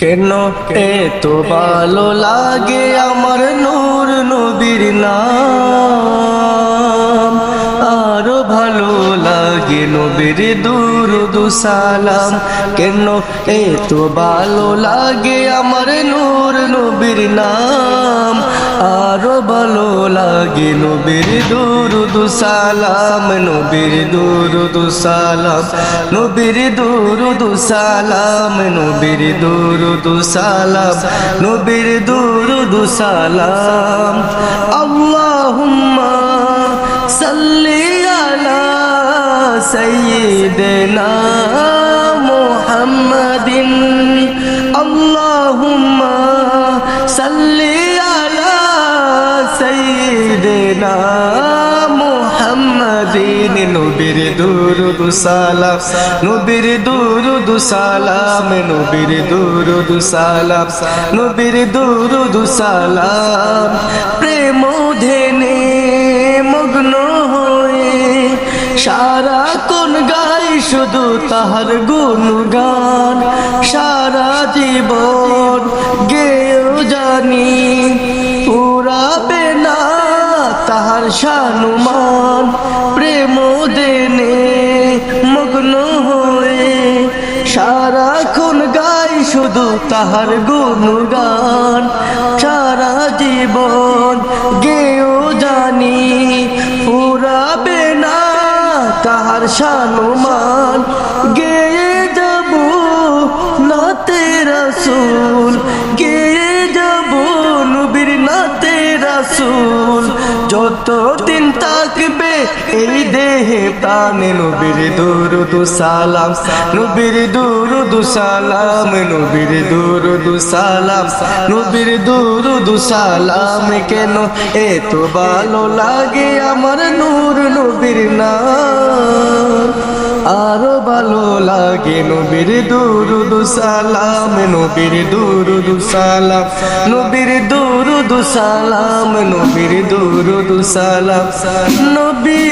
কেন এত ভালো লাগে আমার নূর নবীর নাম, আরো ভালো লাগে নবীর দুরূদ সালাম। কেন এত ভালো লাগে আমার নূর নবীর নাম, আরো ভালো লাগে নবীর দুরূদ সালাম। নবীর দুরূদ সালাম, নবীর দুরূদ সালাম, নবীর দুরূদ সালাম, নবীর দুরূদ সালাম। আল্লাহুম্মা সাল্লি আলা সাইয়্যিদিনা মুহাম্মাদিন, আল্লাহুম্মা সাল্লি আলা সাইয়্যিদিনা মুহাম্মাদিন। নবীর দুরূদ সালাম, নবীর দুরূদ সালাম, নবীর দুরূদ সালাম, নবীর দুরূদ সালাম। প্রেম ধ্যানে মগ্ন হয়ে সারাক্ষণ গাই শুধু তাহার গুণগান, সারা জীবন গেয়েও জানি পুরাবে না তাহার শানুমান। প্রেম দেনে মগ্ন হয়ে সারাক্ষণ গাই শুধু তাহার গুণগান, সারা জীবন গেয়েও জানি পুরাবে না তাহার শানুমান। গেয়ে যাব নাতে রাসূল, গেয়ে যাব নবীর নাতে রাসূল, যতদিন থাকবে এই দেহে প্রাণে। নবীর দুরূদ সালাম, নবীর দুরূদ সালাম, নবীর দুরূদ সালাম, নবীর দুরূদ সালাম। কেন এত ভালো লাগে আমার নূর নবীর নাম, আরো ভালো লাগে নবীর দুরূদ সালাম, নবীর দুরূদ সালাম, নবীর দুরূদ সালাম, নবীর দুরূদ সালাম। নবী